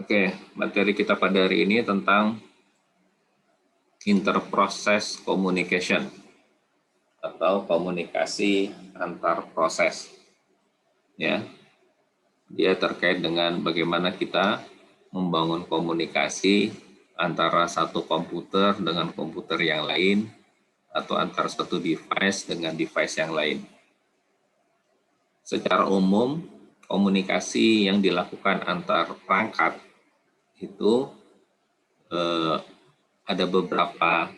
Oke, materi kita pada hari ini tentang interprocess communication atau komunikasi antar proses. Ya, dia terkait dengan bagaimana kita membangun komunikasi antara satu komputer dengan komputer yang lain atau antara satu device dengan device yang lain. Secara umum, komunikasi yang dilakukan antar perangkat itu ada beberapa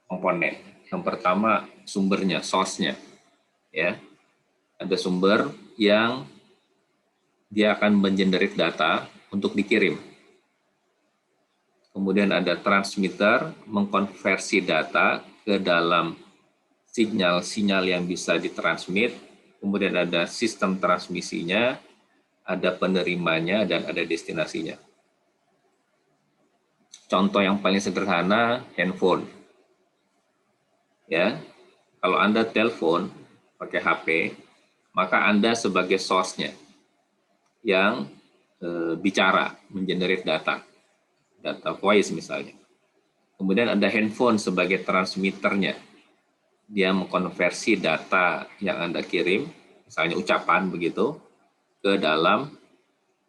komponen. Yang pertama sumbernya, source-nya. Ya. Ada sumber yang dia akan mengenerate data untuk dikirim. Kemudian ada transmitter mengkonversi data ke dalam sinyal-sinyal yang bisa ditransmit. Kemudian ada sistem transmisinya, ada penerimanya, dan ada destinasinya. Contoh yang paling sederhana, handphone. Ya, kalau Anda telepon pakai HP, maka Anda sebagai source-nya yang bicara, mengenerate data voice misalnya. Kemudian ada handphone sebagai transmitternya. Dia mengkonversi data yang Anda kirim, misalnya ucapan begitu, ke dalam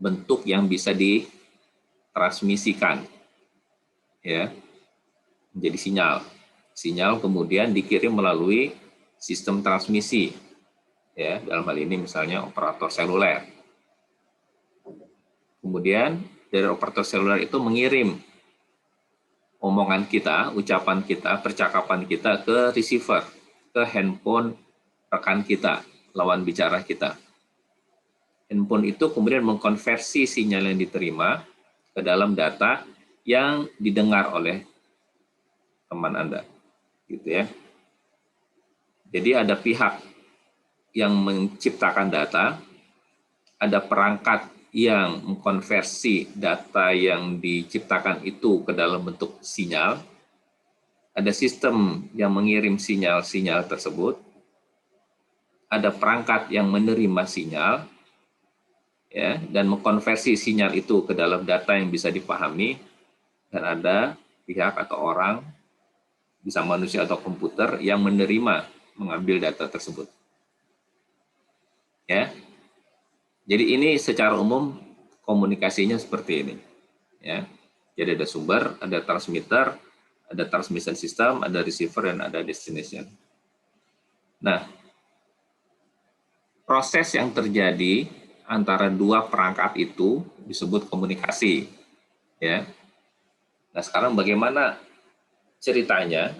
bentuk yang bisa ditransmisikan, ya, menjadi sinyal. Sinyal kemudian dikirim melalui sistem transmisi, ya, dalam hal ini misalnya operator seluler. Kemudian dari operator seluler itu mengirim omongan kita, ucapan kita, percakapan kita ke receiver, ke handphone rekan kita, lawan bicara kita. Handphone itu kemudian mengkonversi sinyal yang diterima ke dalam data yang didengar oleh teman Anda, gitu ya. Jadi ada pihak yang menciptakan data, ada perangkat yang mengkonversi data yang diciptakan itu ke dalam bentuk sinyal, ada sistem yang mengirim sinyal-sinyal tersebut, ada perangkat yang menerima sinyal, ya, dan mengkonversi sinyal itu ke dalam data yang bisa dipahami, dan ada pihak atau orang, bisa manusia atau komputer, yang menerima, mengambil data tersebut. Ya. Jadi ini secara umum komunikasinya seperti ini. Ya. Jadi ada sumber, ada transmitter, ada transmission system, ada receiver, dan ada destination. Nah, proses yang terjadi antara dua perangkat itu disebut komunikasi. Ya. Nah, sekarang bagaimana ceritanya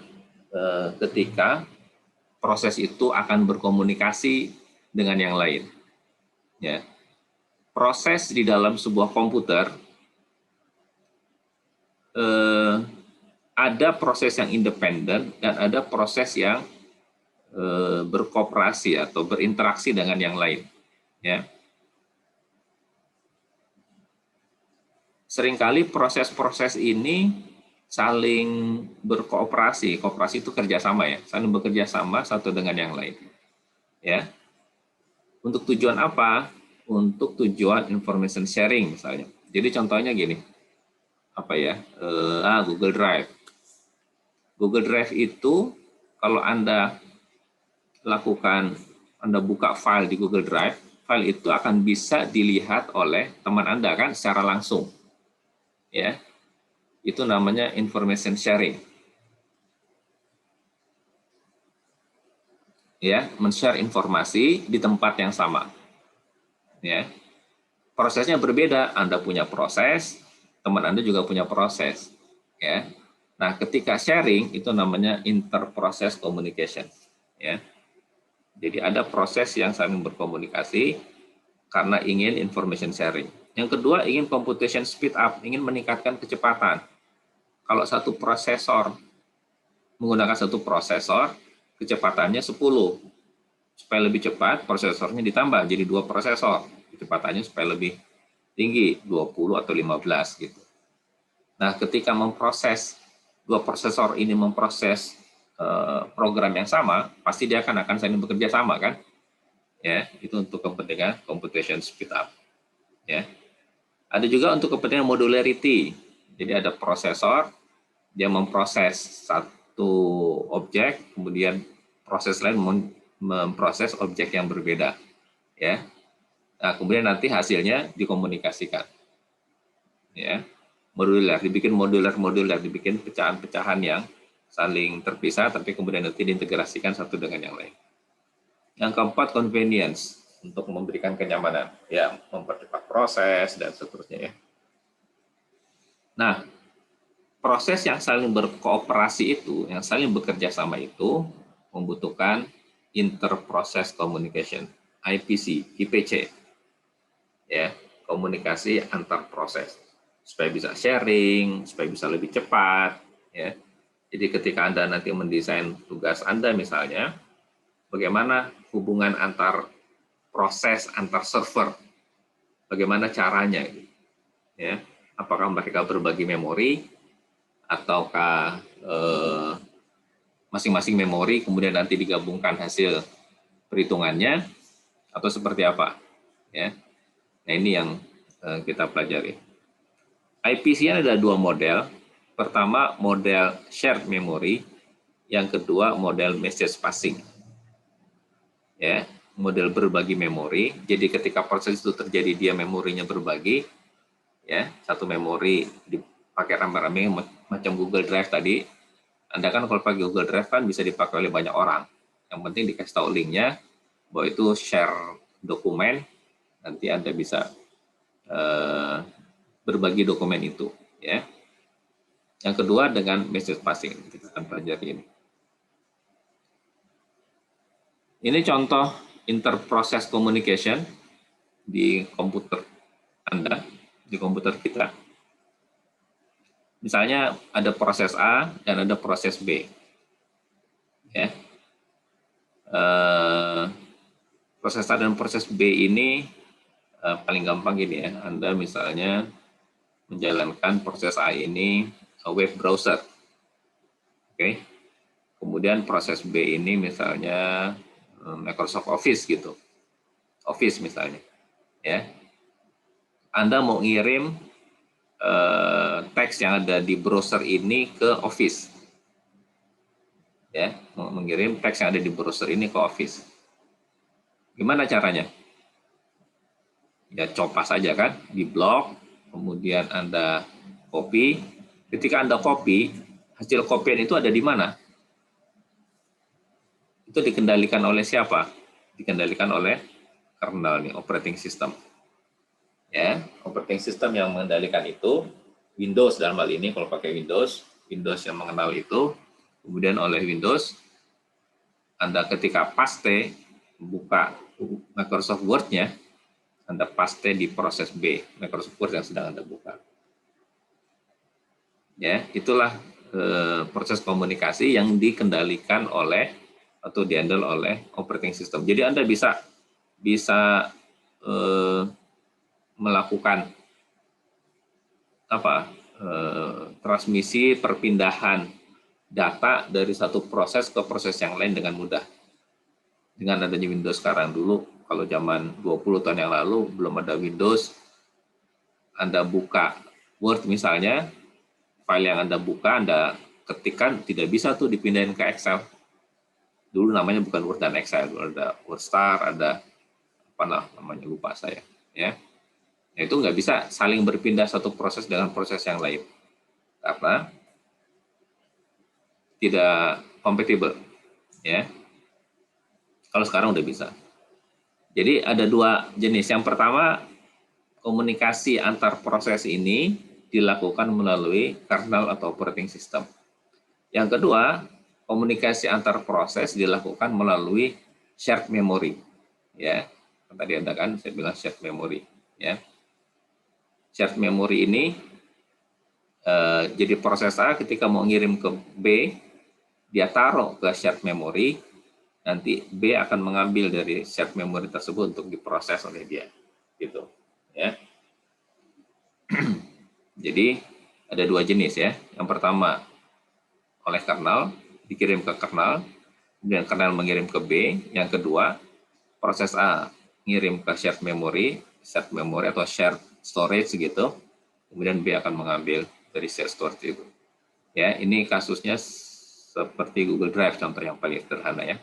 ketika proses itu akan berkomunikasi dengan yang lain? Ya. Proses di dalam sebuah komputer ada proses yang independen dan ada proses yang berkooperasi atau berinteraksi dengan yang lain. Ya. Seringkali proses-proses ini saling berkooperasi. Kooperasi itu kerjasama, ya, saling bekerja sama satu dengan yang lain. Ya. Untuk tujuan apa? Untuk tujuan information sharing misalnya. Jadi contohnya gini, apa ya? Google Drive. Google Drive itu kalau Anda lakukan, Anda buka file di Google Drive, file itu akan bisa dilihat oleh teman Anda kan secara langsung. Ya. Itu namanya information sharing. Ya, men-share informasi di tempat yang sama. Ya. Prosesnya berbeda, Anda punya proses, teman Anda juga punya proses. Ya. Nah, ketika sharing itu namanya interprocess communication. Ya. Jadi ada proses yang saling berkomunikasi karena ingin information sharing. Yang kedua, ingin computation speed up, ingin meningkatkan kecepatan. Kalau satu prosesor menggunakan satu prosesor, kecepatannya 10. Supaya lebih cepat, prosesornya ditambah jadi 2 prosesor. Kecepatannya supaya lebih tinggi, 20 atau 15 gitu. Nah, ketika memproses, 2 prosesor ini memproses program yang sama, pasti dia akan saling bekerja sama kan? Ya, itu untuk kepentingan computation speed up. Ya. Ada juga untuk kepentingan modularity. Jadi ada prosesor, dia memproses satu objek, kemudian proses lain memproses objek yang berbeda, ya. Nah, kemudian nanti hasilnya dikomunikasikan, ya. Dibikin modular, dibikin pecahan-pecahan yang saling terpisah, tapi kemudian nanti diintegrasikan satu dengan yang lain. Yang keempat, convenience, untuk memberikan kenyamanan, ya, mempercepat proses dan seterusnya, ya. Nah, proses yang saling berkooperasi itu, yang saling bekerja sama itu, membutuhkan interprocess communication, IPC, IPC, ya, komunikasi antar proses, supaya bisa sharing, supaya bisa lebih cepat, ya. Jadi ketika Anda nanti mendesain tugas Anda misalnya, bagaimana hubungan antar proses, antar server, bagaimana caranya, ya, apakah mereka berbagi memori, ataukah masing-masing memori kemudian nanti digabungkan hasil perhitungannya, atau seperti apa, ya. Nah, ini yang kita pelajari. IPC ada dua model. Pertama, model shared memory, yang kedua model message passing, ya, model berbagi memori. Jadi ketika proses itu terjadi, dia memorinya berbagi, ya, satu memori dipakai rame-rame macam Google Drive tadi. Anda kan kalau pakai Google Drive kan bisa dipakai oleh banyak orang. Yang penting dikasih tahu linknya, bahwa itu share dokumen, nanti Anda bisa berbagi dokumen itu, ya. Yang kedua dengan message passing, kita akan pelajari ini. Ini contoh interprocess communication di komputer Anda, di komputer kita. Misalnya ada proses A dan ada proses B, ya. Proses A dan proses B ini paling gampang gini, ya. Anda misalnya menjalankan proses A ini web browser, oke. Kemudian proses B ini misalnya Microsoft Office gitu, Office misalnya, ya. Anda mau ngirim teks yang ada di browser ini ke Office, ya, mau mengirim teks yang ada di browser ini ke Office. Gimana caranya? Ya copas saja kan, di blok, kemudian Anda copy. Ketika Anda copy, hasil kopian itu ada di mana? Itu dikendalikan oleh siapa? Dikendalikan oleh kernel nih, operating system. Ya, operating system yang mengendalikan itu, Windows dalam hal ini, kalau pakai Windows yang mengenal itu, kemudian oleh Windows, Anda ketika paste, buka Microsoft Word-nya, Anda paste di proses B, Microsoft Word yang sedang Anda buka. Ya, itulah proses komunikasi yang dikendalikan oleh atau dihandle oleh operating system. Jadi Anda bisa melakukan transmisi perpindahan data dari satu proses ke proses yang lain dengan mudah. Dengan adanya Windows sekarang, dulu kalau zaman 20 tahun yang lalu belum ada Windows, Anda buka Word misalnya, file yang Anda buka, Anda ketikkan, tidak bisa tuh dipindahin ke Excel. Dulu namanya bukan Word dan Excel, dulu ada WordStar, ada apa namanya, lupa saya, ya. Nah, itu nggak bisa saling berpindah satu proses dengan proses yang lain karena tidak compatible, ya. Kalau sekarang udah bisa. Jadi ada dua jenis. Yang pertama, komunikasi antar proses ini dilakukan melalui kernel atau operating system. Yang kedua, komunikasi antar proses dilakukan melalui shared memory, ya. Tadi ada kan saya bilang shared memory, ya. Shared memory ini jadi proses A ketika mau ngirim ke B, dia taruh ke shared memory, nanti B akan mengambil dari shared memory tersebut untuk diproses oleh dia, gitu, ya. Jadi ada dua jenis, ya. Yang pertama oleh kernel, dikirim ke kernel, kemudian kernel mengirim ke B. Yang kedua, proses A ngirim ke shared memory atau shared storage gitu, kemudian B akan mengambil dari shared storage itu. Ya, ini kasusnya seperti Google Drive, contoh yang paling sederhana ya.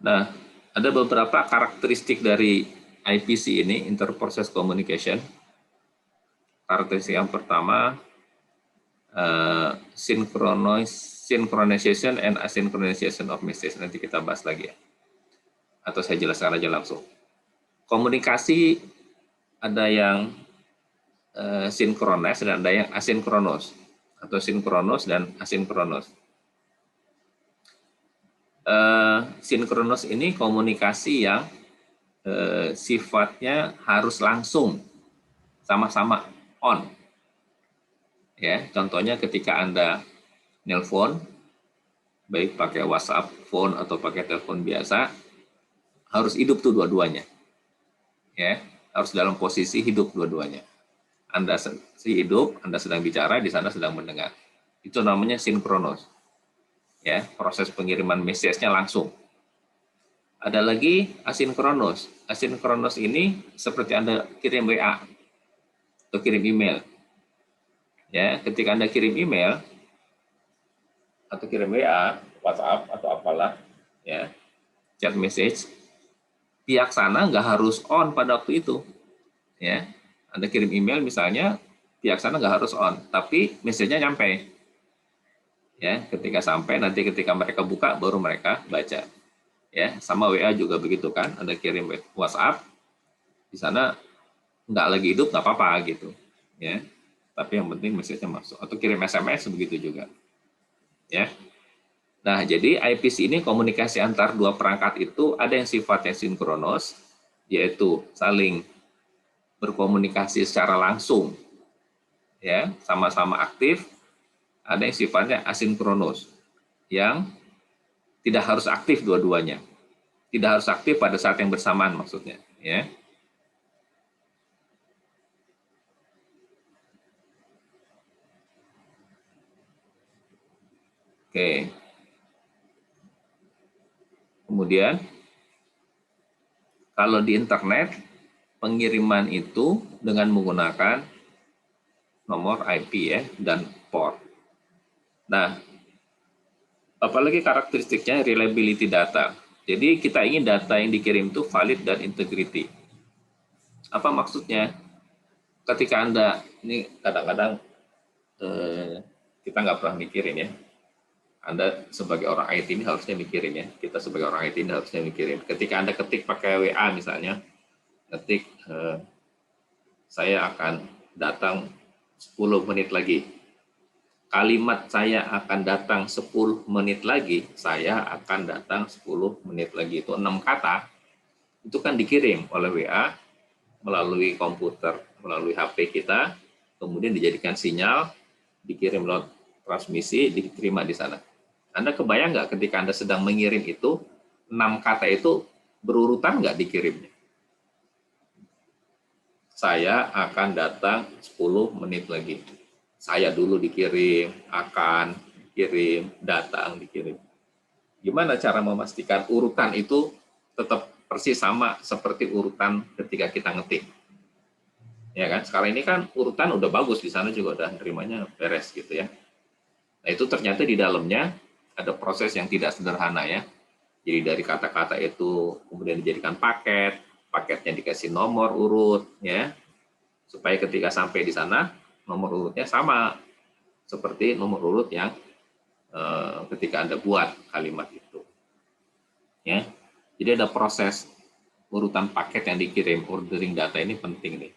Nah, ada beberapa karakteristik dari IPC ini, Inter-Process Communication. Karakteristik yang pertama, synchronization and asynchronization of message. Nanti kita bahas lagi ya. Atau saya jelaskan aja langsung. Komunikasi ada yang sinkronis dan ada yang asinkronos. Atau sinkronos dan asinkronos. Sinkronos ini komunikasi yang sifatnya harus langsung, sama-sama on. Ya, contohnya ketika Anda nelpon, baik pakai WhatsApp, phone atau pakai telepon biasa, harus hidup tuh dua-duanya. Ya, harus dalam posisi hidup dua-duanya. Anda hidup, Anda sedang bicara, di sana sedang mendengar. Itu namanya sinkronos. Ya, proses pengiriman message-nya langsung. Ada lagi asinkronos. Asinkronos ini seperti Anda kirim WA atau kirim email. Ya, ketika Anda kirim email atau kirim WA, WhatsApp atau apalah, ya, chat message, pihak sana nggak harus on pada waktu itu. Ya, Anda kirim email misalnya, pihak sana nggak harus on, tapi message-nya nyampe. Ya, ketika sampai, nanti ketika mereka buka, baru mereka baca. Ya, sama WA juga begitu kan, Anda kirim WhatsApp, di sana nggak lagi hidup, nggak apa-apa gitu. Ya, tapi yang penting message-nya masuk. Atau kirim SMS, begitu juga. Ya. Nah, jadi IPC ini komunikasi antar dua perangkat itu ada yang sifatnya sinkronos, yaitu saling berkomunikasi secara langsung, ya, sama-sama aktif. Ada yang sifatnya asinkronos, yang tidak harus aktif dua-duanya. Tidak harus aktif pada saat yang bersamaan maksudnya, ya. Oke. Kemudian kalau di internet pengiriman itu dengan menggunakan nomor IP ya dan port. Nah, apalagi karakteristiknya reliability data. Jadi kita ingin data yang dikirim itu valid dan integrity. Apa maksudnya? Ketika Anda, ini kadang-kadang kita nggak pernah mikirin ya. Anda sebagai orang IT ini harusnya mikirin ya. Kita sebagai orang IT ini harusnya mikirin. Ketika Anda ketik pakai WA misalnya, ketik saya akan datang 10 menit lagi. Kalimat saya akan datang 10 menit lagi, saya akan datang 10 menit lagi. Itu 6 kata, itu kan dikirim oleh WA, melalui komputer, melalui HP kita, kemudian dijadikan sinyal, dikirim lewat transmisi, diterima di sana. Anda kebayang nggak ketika Anda sedang mengirim itu, 6 kata itu berurutan nggak dikirimnya? Saya akan datang 10 menit lagi. Saya dulu dikirim, akan dikirim, datang dikirim. Gimana cara memastikan urutan itu tetap persis sama seperti urutan ketika kita ngetik? Ya kan, sekarang ini kan urutan udah bagus, di sana juga udah nerimanya beres gitu ya. Nah, itu ternyata di dalamnya ada proses yang tidak sederhana ya. Jadi dari kata-kata itu kemudian dijadikan paket, paketnya dikasih nomor urut ya, supaya ketika sampai di sana nomor urutnya sama seperti nomor urut yang ketika Anda buat kalimat itu. Ya. Jadi ada proses urutan paket yang dikirim, ordering data ini penting nih.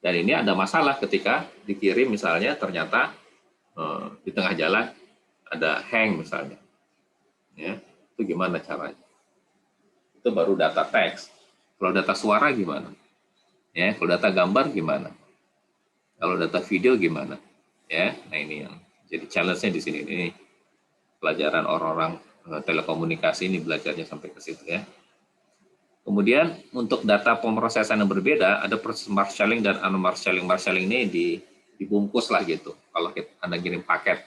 Dan ini ada masalah ketika dikirim misalnya ternyata di tengah jalan ada hang misalnya. Ya, itu gimana caranya? Itu baru data teks. Kalau data suara gimana? Ya, kalau data gambar gimana? Kalau data video gimana? Ya, nah ini yang jadi challenge-nya di sini. Ini pelajaran orang-orang telekomunikasi ini belajarnya sampai ke situ ya. Kemudian untuk data pemrosesan yang berbeda, ada proses marshalling dan unmarshalling. Marshalling ini dibungkus lah gitu. Kalau Anda kirim paket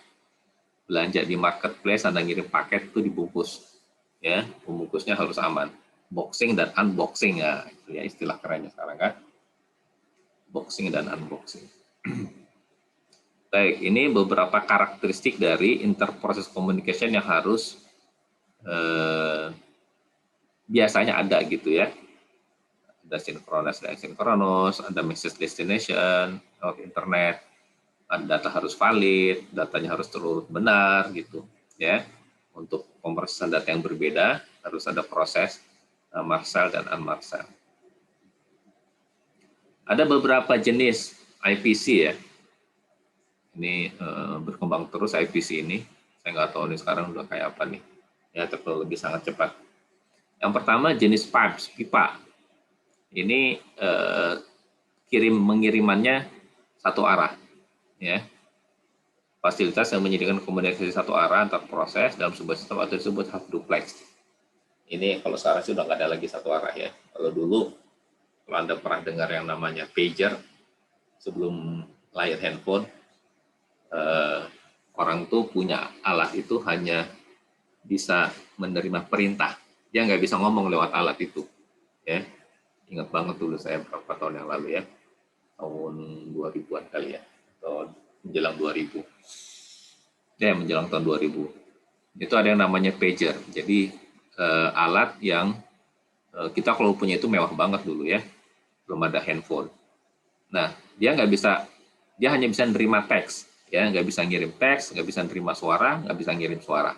belanja di marketplace, Anda kirim paket itu dibungkus. Ya, pembungkusnya harus aman. boxing dan unboxing ya, itu ya istilah kerennya sekarang kan, boxing dan unboxing. Baik, ini beberapa karakteristik dari interprocess communication yang harus biasanya ada gitu ya. Ada synchronous dan asynchronous, ada message destination, lewat internet, ada data harus valid, datanya harus terurut benar gitu ya. Untuk pemrosesan data yang berbeda harus ada proses marshal dan unmarshal. Ada beberapa jenis IPC ya. Ini berkembang terus IPC ini. Saya nggak tahu nih sekarang udah kayak apa nih. Ya, teknologi sangat cepat. Yang pertama jenis pipes, pipa. Ini mengirimannya satu arah, ya. Fasilitas yang menyediakan komunikasi satu arah antar proses dalam sebuah sistem atau disebut half duplex. Ini kalau sekarang sih udah nggak ada lagi satu arah ya. Kalau dulu, kalau Anda pernah dengar yang namanya pager sebelum lahir handphone, orang tuh punya alat itu hanya bisa menerima perintah. Dia nggak bisa ngomong lewat alat itu, ya. Ingat banget dulu saya berapa tahun yang lalu ya, tahun 2000-an kali ya, atau menjelang 2000. Ya, menjelang tahun 2000. Itu ada yang namanya pager. Jadi alat yang kita kalau punya itu mewah banget dulu ya, belum ada handphone. Nah, dia hanya bisa nerima teks, ya, nggak bisa ngirim teks, nggak bisa nerima suara, nggak bisa ngirim suara.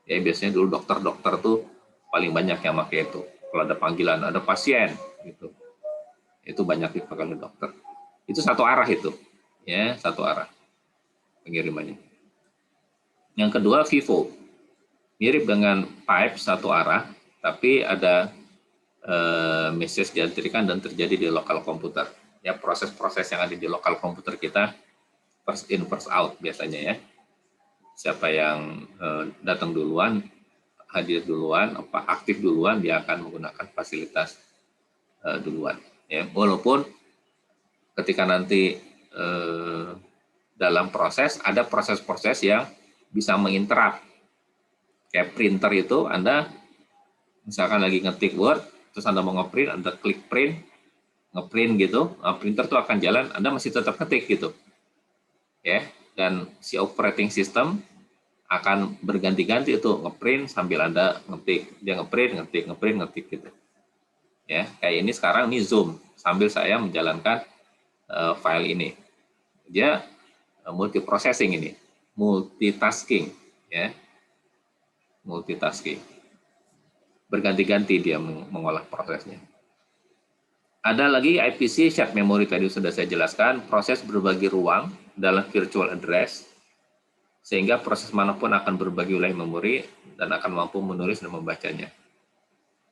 Ya, biasanya dulu dokter-dokter tuh paling banyak yang pakai itu. Kalau ada panggilan, ada pasien, gitu. Itu banyak dipakai oleh dokter. Itu satu arah itu, ya, satu arah pengirimannya. Yang kedua, Vivo. Mirip dengan pipe satu arah, tapi ada message diantarkan dan terjadi di lokal komputer. Ya, proses-proses yang ada di lokal komputer kita first in first out biasanya ya. Siapa yang datang duluan, hadir duluan, aktif duluan, dia akan menggunakan fasilitas duluan. Ya, walaupun ketika nanti dalam proses ada proses-proses yang bisa menginterrupt. Kayak printer itu, Anda misalkan lagi ngetik Word, terus Anda mau ngeprint, Anda klik print, ngeprint gitu, printer tuh akan jalan, Anda masih tetap ketik gitu. Ya, dan si operating system akan berganti-ganti itu ngeprint sambil Anda ngetik. Dia ngeprint, ngetik gitu. Ya, kayak ini sekarang ini Zoom sambil saya menjalankan file ini. Dia multiprocessing ini, multitasking ya. Multitasking. Berganti-ganti dia mengolah prosesnya. Ada lagi IPC shared memory tadi sudah saya jelaskan, proses berbagi ruang dalam virtual address sehingga proses manapun akan berbagi wilayah memori dan akan mampu menulis dan membacanya.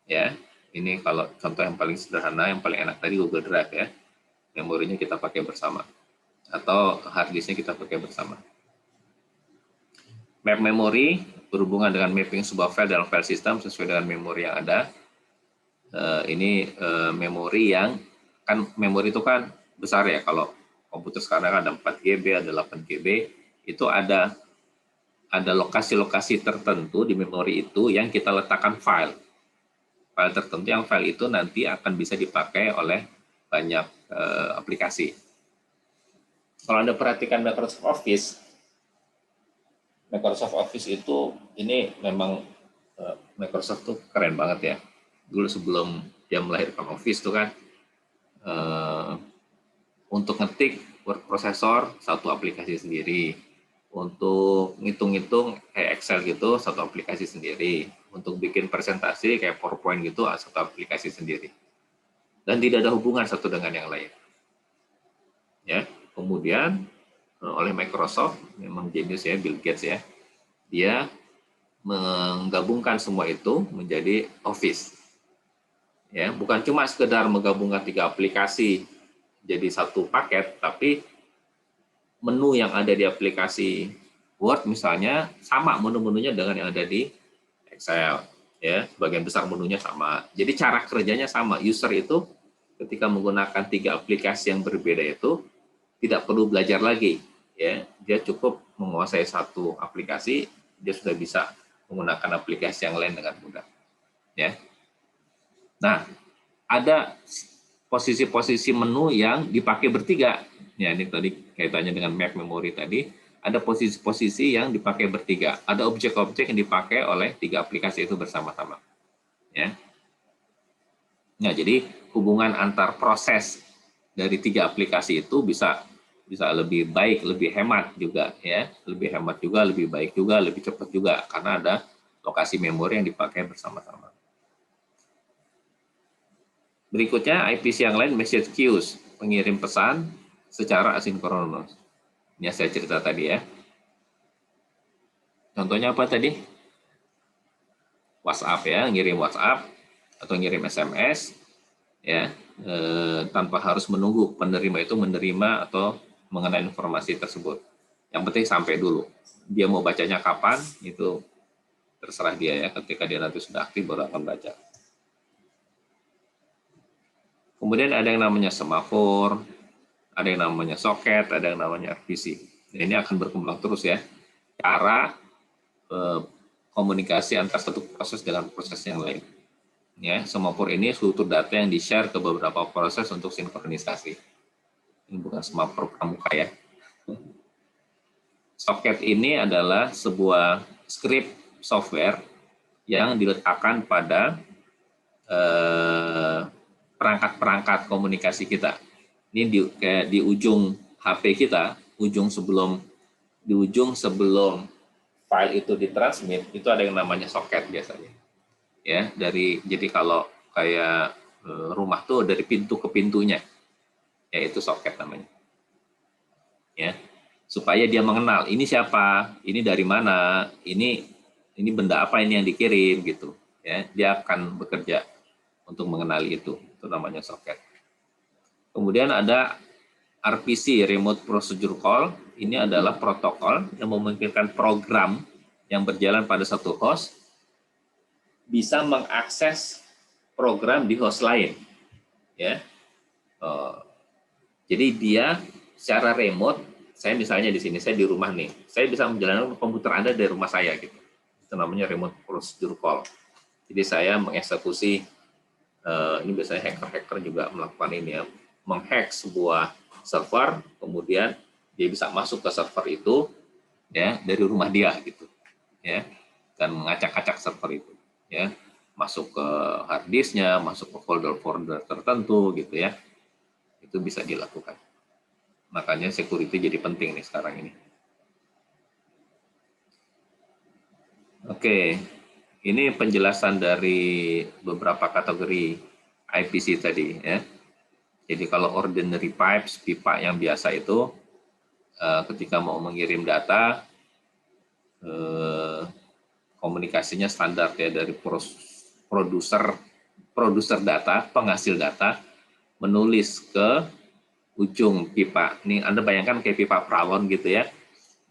Ya, ini kalau contoh yang paling sederhana, yang paling enak tadi Google Drive ya. Memorinya kita pakai bersama atau hard disknya kita pakai bersama. Map memory berhubungan dengan mapping sebuah file dalam file system sesuai dengan memori yang ada. Ini memori yang kan memori itu kan besar ya, kalau komputer sekarang ada 4 GB, ada 8 GB, itu ada lokasi-lokasi tertentu di memori itu yang kita letakkan file tertentu, yang file itu nanti akan bisa dipakai oleh banyak aplikasi. Kalau Anda perhatikan Microsoft Office itu ini memang Microsoft tuh keren banget ya. Dulu sebelum dia melahirkan Office tuh kan untuk ngetik word processor satu aplikasi sendiri, untuk ngitung-ngitung kayak Excel gitu satu aplikasi sendiri, untuk bikin presentasi kayak PowerPoint gitu satu aplikasi sendiri, dan tidak ada hubungan satu dengan yang lain. Ya, kemudian oleh Microsoft, memang jenius ya, Bill Gates ya, dia menggabungkan semua itu menjadi Office. Ya, bukan cuma sekedar menggabungkan 3 aplikasi jadi satu paket, tapi menu yang ada di aplikasi Word misalnya sama menu-menunya dengan yang ada di Excel. Ya, sebagian besar menunya sama. Jadi cara kerjanya sama. User itu ketika menggunakan 3 aplikasi yang berbeda itu tidak perlu belajar lagi. Ya, dia cukup menguasai satu aplikasi, dia sudah bisa menggunakan aplikasi yang lain dengan mudah. Ya. Nah, ada posisi-posisi menu yang dipakai bertiga. Ya, ini tadi kaitannya dengan map memory tadi. Ada posisi-posisi yang dipakai bertiga. Ada objek-objek yang dipakai oleh tiga aplikasi itu bersama-sama. Ya. Nah, jadi hubungan antar proses dari tiga aplikasi itu bisa lebih baik, lebih hemat juga, ya, lebih hemat juga, lebih baik juga, lebih cepat juga, karena ada lokasi memori yang dipakai bersama-sama. Berikutnya IPC yang lain, message queues, pengirim pesan secara asinkronus. Ini saya cerita tadi ya. Contohnya apa tadi? WhatsApp ya, ngirim WhatsApp atau ngirim SMS ya, tanpa harus menunggu penerima itu menerima atau mengenai informasi tersebut. Yang penting sampai dulu. Dia mau bacanya kapan itu terserah dia ya. Ketika dia nanti sudah aktif baru akan baca. Kemudian ada yang namanya semafor, ada yang namanya soket, ada yang namanya RPC. Nah, ini akan berkembang terus ya. Cara komunikasi antara satu proses dengan proses yang lain. Ya, semafor ini struktur data yang di-share ke beberapa proses untuk sinkronisasi. Ini bukan semafor pramuka ya. Soket ini adalah sebuah script software yang diletakkan pada perangkat-perangkat komunikasi kita. Ini di ujung HP kita, di ujung sebelum file itu ditransmit, itu ada yang namanya soket biasanya. Ya, jadi kalau kayak rumah tuh dari pintu ke pintunya, yaitu soket namanya. Ya, supaya dia mengenal ini siapa, ini dari mana, ini benda apa ini yang dikirim gitu. Ya, dia akan bekerja untuk mengenali itu namanya soket. Kemudian ada RPC, Remote Procedure Call. Ini adalah protokol yang memungkinkan program yang berjalan pada satu host bisa mengakses program di host lain. Ya, jadi dia secara remote, saya misalnya di sini, saya di rumah nih, saya bisa menjalankan komputer Anda dari rumah saya gitu. Itu namanya Remote Procedure Call. Jadi saya mengeksekusi, ini biasanya hacker-hacker juga melakukan ini ya, menghack sebuah server, kemudian dia bisa masuk ke server itu ya dari rumah dia gitu ya, dan mengacak-acak server itu ya, masuk ke hard disknya, masuk ke folder-folder tertentu gitu ya, itu bisa dilakukan. Makanya security jadi penting nih sekarang ini. Oke, ini penjelasan dari beberapa kategori IPC tadi ya. Jadi kalau ordinary pipes, pipa yang biasa itu ketika mau mengirim data, komunikasinya standar ya, dari produser data, penghasil data, menulis ke ujung pipa. Ini Anda bayangkan kayak pipa pralon gitu ya.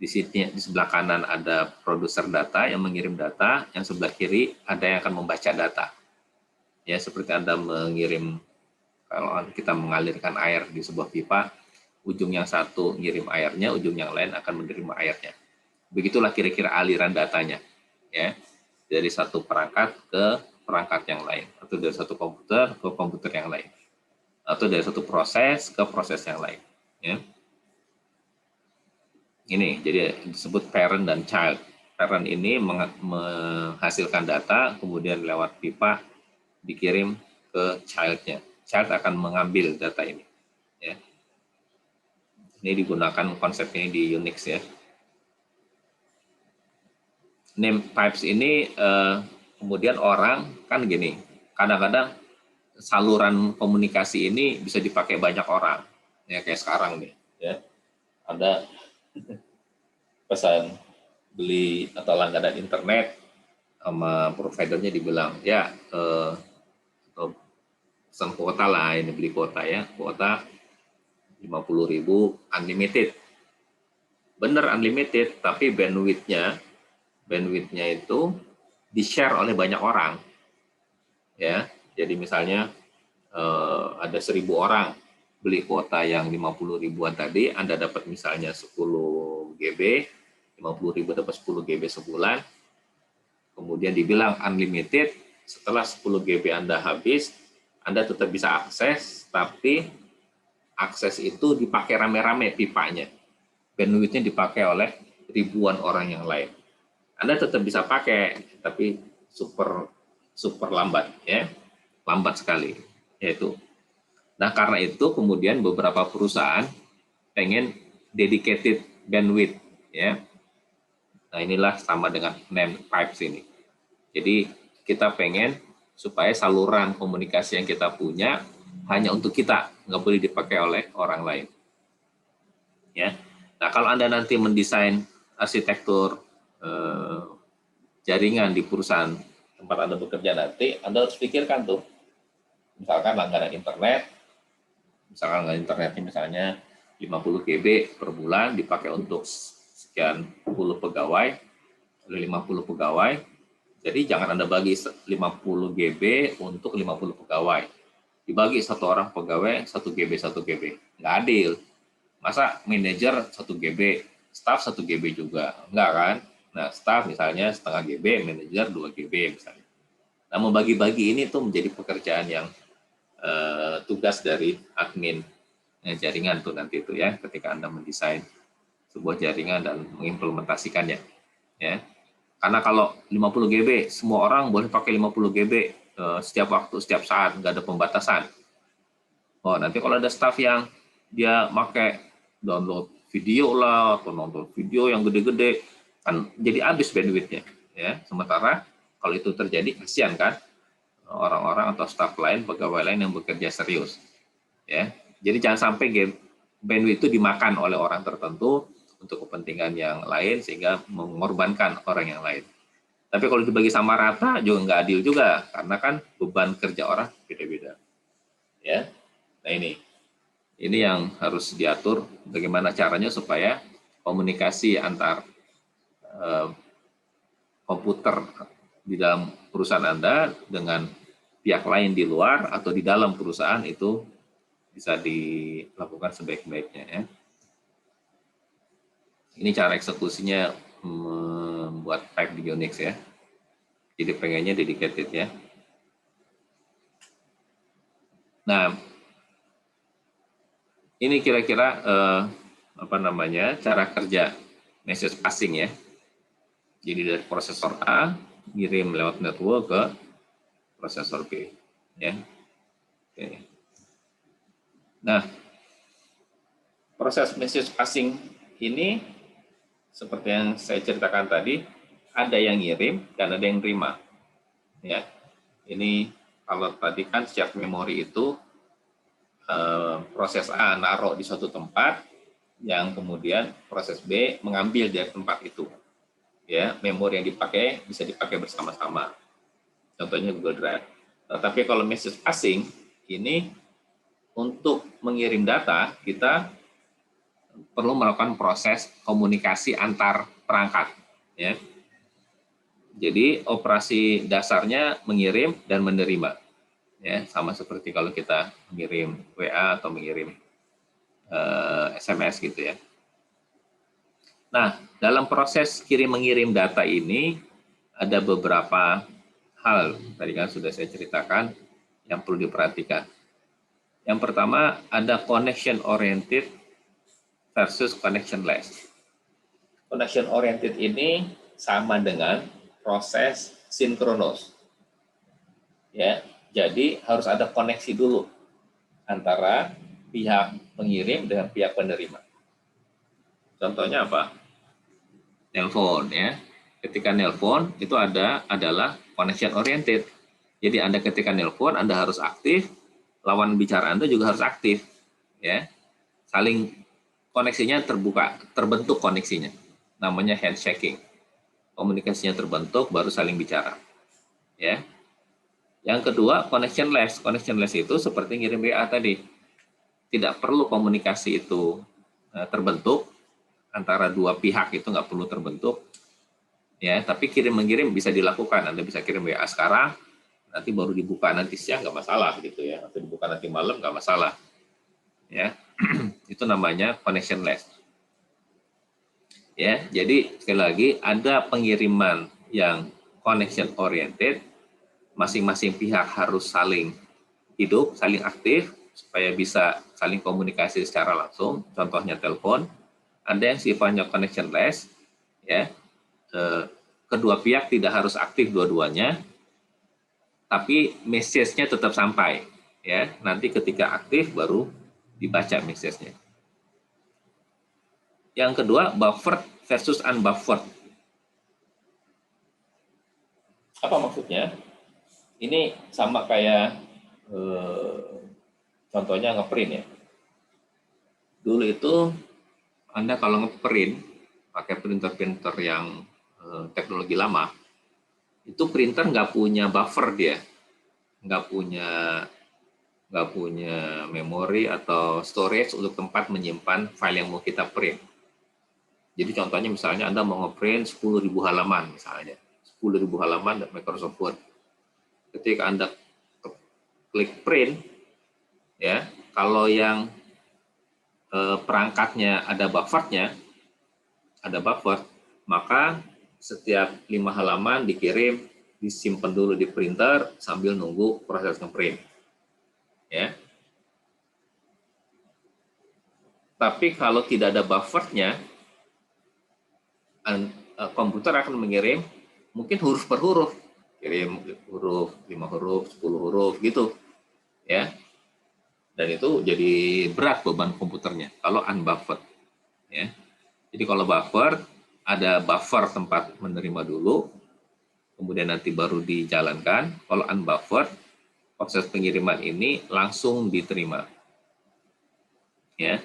Di sini di sebelah kanan ada produser data yang mengirim data, yang sebelah kiri ada yang akan membaca data. Ya, seperti Anda mengirim, kalau kita mengalirkan air di sebuah pipa, ujung yang satu ngirim airnya, ujung yang lain akan menerima airnya. Begitulah kira-kira aliran datanya, ya, dari satu perangkat ke perangkat yang lain, atau dari satu komputer ke komputer yang lain, atau dari satu proses ke proses yang lain. Ya. Ini jadi disebut parent dan child. Parent ini menghasilkan data, kemudian lewat pipa dikirim ke child-nya. Child akan mengambil data ini. Ya. Ini digunakan konsep ini di Unix ya. Name pipes ini kemudian orang kan gini, kadang-kadang saluran komunikasi ini bisa dipakai banyak orang. Ya kayak sekarang nih, ya. Ada pesan beli atau langganan internet sama providernya dibilang ya atau pesan kuota lah, ini beli kuota ya, kuota 50.000 unlimited. Bener unlimited, tapi bandwidthnya itu di-share oleh banyak orang. Ya, jadi misalnya ada 1.000 orang beli kuota yang 50 ribuan tadi, Anda dapat misalnya 10 GB, 50.000 dapat 10 GB sebulan, kemudian dibilang unlimited, setelah 10 GB Anda habis, Anda tetap bisa akses, tapi akses itu dipakai rame-rame pipanya. Bandwidth-nya dipakai oleh ribuan orang yang lain. Anda tetap bisa pakai, tapi super lambat, ya, lambat sekali. Yaitu, nah karena itu kemudian beberapa perusahaan pengen dedicated bandwidth, ya. Nah inilah sama dengan NAND pipes ini. Jadi kita pengen supaya saluran komunikasi yang kita punya hanya untuk kita, nggak boleh dipakai oleh orang lain. Ya. Nah kalau Anda nanti mendesain arsitektur jaringan di perusahaan tempat Anda bekerja nanti, Anda harus pikirkan tuh, misalkan langganan internet, misalkan langganan internetnya misalnya 50 GB per bulan dipakai untuk sekian puluh pegawai, 50 pegawai, jadi jangan Anda bagi 50 GB untuk 50 pegawai. Dibagi satu orang pegawai 1 GB, 1 GB. Nggak adil. Masa manajer 1 GB, staff 1 GB juga? Enggak kan? Nah, staff misalnya setengah GB, manajer 2 GB misalnya. Nah, membagi-bagi ini tuh menjadi pekerjaan yang tugas dari admin jaringan tuh nanti itu ya, ketika Anda mendesain sebuah jaringan dan mengimplementasikannya. Ya. Karena kalau 50 GB, semua orang boleh pakai 50 GB setiap waktu, setiap saat, nggak ada pembatasan. Oh, nanti kalau ada staff yang dia pakai download video lah, atau nonton video yang gede-gede, kan jadi habis bandwidth-nya. Ya. Sementara kalau itu terjadi, kasihan kan orang-orang atau staff lain, pegawai lain yang bekerja serius. Ya. Jadi jangan sampai bandwidth itu dimakan oleh orang tertentu untuk kepentingan yang lain sehingga mengorbankan orang yang lain. Tapi kalau dibagi sama rata juga nggak adil juga, karena kan beban kerja orang beda-beda. Ya, nah ini yang harus diatur bagaimana caranya supaya komunikasi antar komputer di dalam perusahaan Anda dengan pihak lain di luar atau di dalam perusahaan itu bisa dilakukan sebaik-baiknya ya. Ini cara eksekusinya membuat pipe di Unix ya. Jadi pengennya dedicated ya. Nah, ini kira-kira cara kerja message passing ya. Jadi dari prosesor A kirim lewat network ke prosesor B ya. Oke. Nah, proses message passing ini seperti yang saya ceritakan tadi, ada yang ngirim dan ada yang terima. Ya, ini kalau tadi kan setiap memori itu proses A naruh di suatu tempat, yang kemudian proses B mengambil dari tempat itu. Ya, memori yang dipakai bisa dipakai bersama-sama. Contohnya Google Drive. Tapi kalau message passing ini untuk mengirim data kita perlu melakukan proses komunikasi antar perangkat ya. Jadi operasi dasarnya mengirim dan menerima ya, sama seperti kalau kita mengirim WA atau mengirim SMS gitu ya. Nah, dalam proses kirim mengirim data ini ada beberapa hal tadi kan sudah saya ceritakan yang perlu diperhatikan. Yang pertama ada connection oriented versus connectionless. Connection oriented ini sama dengan proses sinkronos. Ya, jadi harus ada koneksi dulu antara pihak pengirim dengan pihak penerima. Contohnya apa? Nelpon ya. Ketika nelpon itu adalah connection oriented. Jadi Anda ketika nelpon Anda harus aktif, lawan bicara Anda juga harus aktif ya. Saling koneksinya terbentuk koneksinya. Namanya handshaking. Komunikasinya terbentuk baru saling bicara. Ya. Yang kedua, connectionless. Connectionless itu seperti ngirim WA tadi. Tidak perlu komunikasi itu terbentuk antara dua pihak, itu nggak perlu terbentuk. Ya, tapi kirim mengirim bisa dilakukan. Anda bisa kirim WA sekarang, nanti baru dibuka nanti siang nggak masalah gitu ya. Atau dibuka nanti malam nggak masalah. Ya. Itu namanya connectionless. Ya, jadi sekali lagi ada pengiriman yang connection oriented, masing-masing pihak harus saling hidup, saling aktif, supaya bisa saling komunikasi secara langsung, contohnya telepon. Ada yang sifatnya connectionless, ya, kedua pihak tidak harus aktif dua-duanya, tapi message-nya tetap sampai, ya. Nanti ketika aktif baru dibaca message-nya. Yang kedua, buffered versus unbuffered. Apa maksudnya? Ini sama kayak contohnya ngeprint ya. Dulu itu Anda kalau ngeprint pakai printer-printer yang teknologi lama, itu printer nggak punya buffer dia, nggak punya memori atau storage untuk tempat menyimpan file yang mau kita print. Jadi contohnya misalnya Anda mau ngeprint 10.000 halaman misalnya, 10.000 halaman dari Microsoft Word. Ketika Anda klik print, ya, kalau yang perangkatnya ada buffernya, maka setiap 5 halaman dikirim, disimpan dulu di printer sambil nunggu proses ngeprint. Ya. Tapi kalau tidak ada buffernya, komputer akan mengirim mungkin huruf per huruf, kirim huruf, 5 huruf, 10 huruf gitu, ya. Dan itu jadi berat beban komputernya kalau unbuffered, ya. Jadi kalau buffer, ada buffer tempat menerima dulu, kemudian nanti baru dijalankan. Kalau unbuffered, proses pengiriman ini langsung diterima, ya.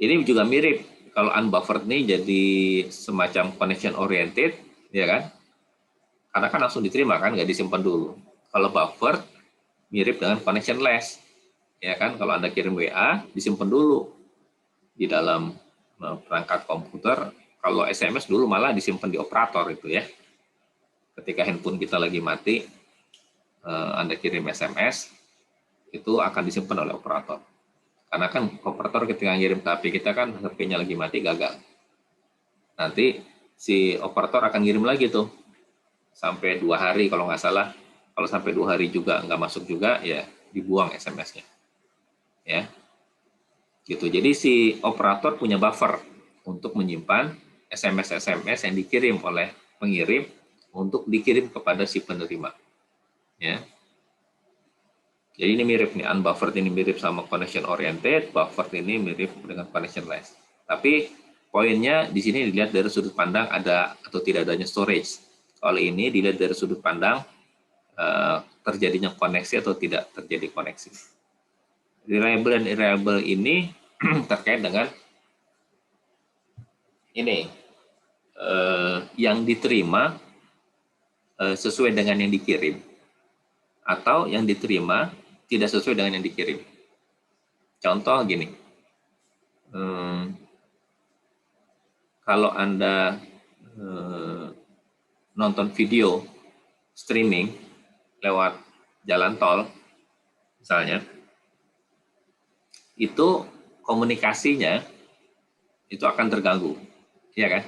Ini juga mirip, kalau unbuffered ini jadi semacam connection oriented, ya kan? Karena kan langsung diterima kan, nggak disimpan dulu. Kalau buffer mirip dengan connectionless, ya kan? Kalau Anda kirim WA, disimpan dulu di dalam perangkat komputer. Kalau SMS dulu malah disimpan di operator itu ya. Ketika handphone kita lagi mati, Anda kirim SMS, itu akan disimpan oleh operator. Karena kan operator ketika ngirim ke HP kita kan HP-nya lagi mati, gagal. Nanti si operator akan ngirim lagi tuh sampai 2 hari kalau nggak salah. Kalau sampai 2 hari juga nggak masuk juga, ya dibuang SMS-nya. Ya, gitu. Jadi si operator punya buffer untuk menyimpan SMS-SMS yang dikirim oleh pengirim untuk dikirim kepada si penerima. Ya. Jadi ini mirip nih, unbuffered ini mirip sama connection oriented, buffered ini mirip dengan connectionless. Tapi poinnya di sini dilihat dari sudut pandang ada atau tidak adanya storage. Kalau ini dilihat dari sudut pandang terjadinya koneksi atau tidak terjadi koneksi. Reliable dan irreliable ini terkait dengan ini, yang diterima sesuai dengan yang dikirim, atau yang diterima tidak sesuai dengan yang dikirim. Contoh gini, kalau Anda nonton video streaming lewat jalan tol, misalnya, itu komunikasinya itu akan terganggu, ya kan?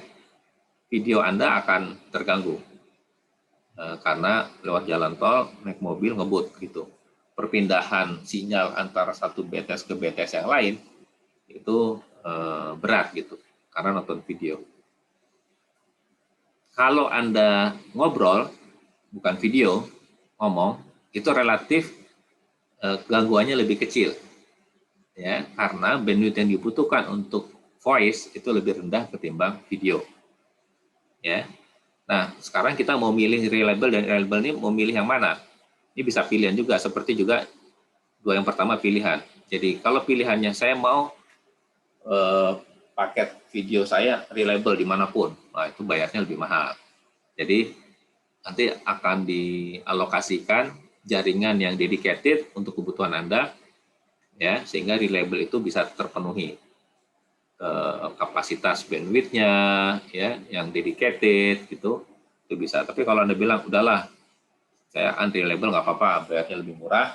Video Anda akan terganggu karena lewat jalan tol, naik mobil ngebut gitu. Perpindahan sinyal antara satu BTS ke BTS yang lain itu berat gitu karena nonton video. Kalau Anda ngobrol bukan video, ngomong, itu relatif gangguannya lebih kecil, ya, karena bandwidth yang dibutuhkan untuk voice itu lebih rendah ketimbang video, ya. Nah, sekarang kita mau milih reliable dan irreliable ini mau milih yang mana? Ini bisa pilihan juga, seperti juga dua yang pertama pilihan. Jadi kalau pilihannya saya mau paket video saya reliable dimanapun, nah itu bayarnya lebih mahal. Jadi nanti akan dialokasikan jaringan yang dedicated untuk kebutuhan Anda, ya, sehingga reliable itu bisa terpenuhi. Kapasitas bandwidth-nya, ya, yang dedicated gitu, itu bisa. Tapi kalau Anda bilang udahlah, saya unreliable nggak apa-apa, bayarnya lebih murah,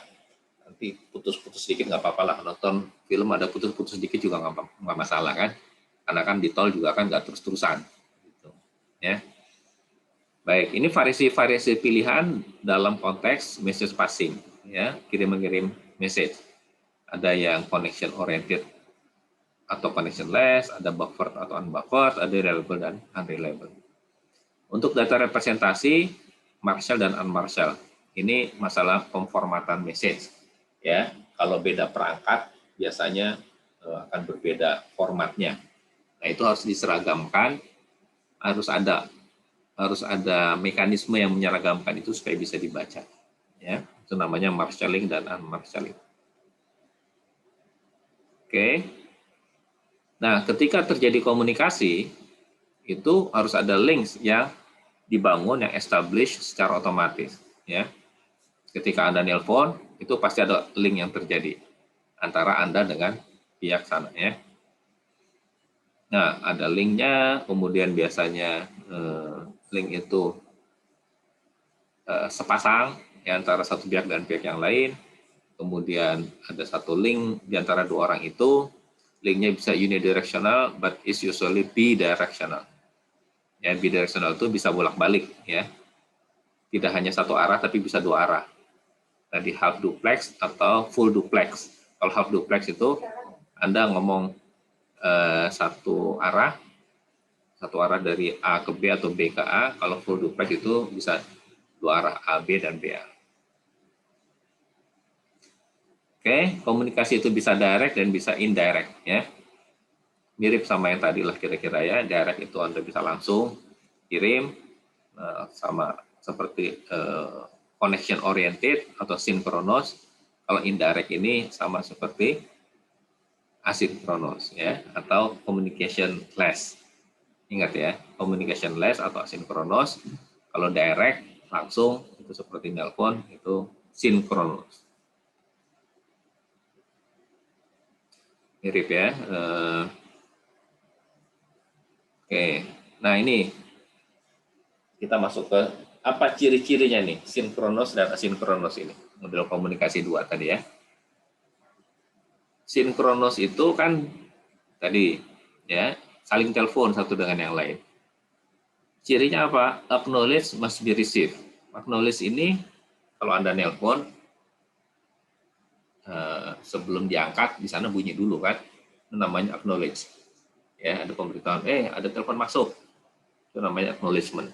nanti putus-putus sedikit nggak apa-apa lah, nonton film ada putus-putus sedikit juga nggak masalah kan, karena kan di tol juga kan nggak terus-terusan, gitu, ya. Baik, ini variasi-variasi pilihan dalam konteks message passing, ya, kirim-mengirim message. Ada yang connection oriented atau connectionless, ada buffered atau unbuffered, ada reliable dan unreliable. Untuk data representasi, Marshall dan unmarshall. Ini masalah pemformatan message. Ya, kalau beda perangkat biasanya akan berbeda formatnya. Nah, itu harus diseragamkan, harus ada mekanisme yang menyeragamkan itu supaya bisa dibaca. Ya, itu namanya marshalling dan unmarshalling. Oke. Nah, ketika terjadi komunikasi, itu harus ada links yang dibangun, yang establish secara otomatis. Ya, ketika Anda nelpon, itu pasti ada link yang terjadi antara Anda dengan pihak sana. Ya. Nah, ada linknya, kemudian biasanya link itu sepasang ya, antara satu pihak dan pihak yang lain. Kemudian ada satu link di antara dua orang itu, linknya bisa unidirectional, but is usually bidirectional. Ya, bidirectional itu bisa bolak-balik ya, tidak hanya satu arah tapi bisa dua arah. Tadi half duplex atau full duplex. Kalau half duplex itu Anda ngomong satu arah dari A ke B atau B ke A. Kalau full duplex itu bisa dua arah, A, B, dan BA. Oke, komunikasi itu bisa direct dan bisa indirect. Ya. Mirip sama yang tadi lah kira-kira ya. Direct itu Anda bisa langsung kirim, sama seperti connection oriented atau synchronous. Kalau indirect ini sama seperti asynchronous ya, atau communication less. Ingat ya, communication less atau asynchronous. Kalau direct langsung itu seperti nelpon, itu synchronous. Mirip ya. Oke, nah ini kita masuk ke apa ciri-cirinya nih, sinkronos dan asinkronos ini, model komunikasi dua tadi ya. Sinkronos itu kan tadi ya, saling telepon satu dengan yang lain. Cirinya apa? Acknowledge must be received. Acknowledge ini kalau Anda nelpon, sebelum diangkat di sana bunyi dulu kan, itu namanya acknowledge. Ya, ada pemberitahuan, ada telepon masuk, itu namanya acknowledgement.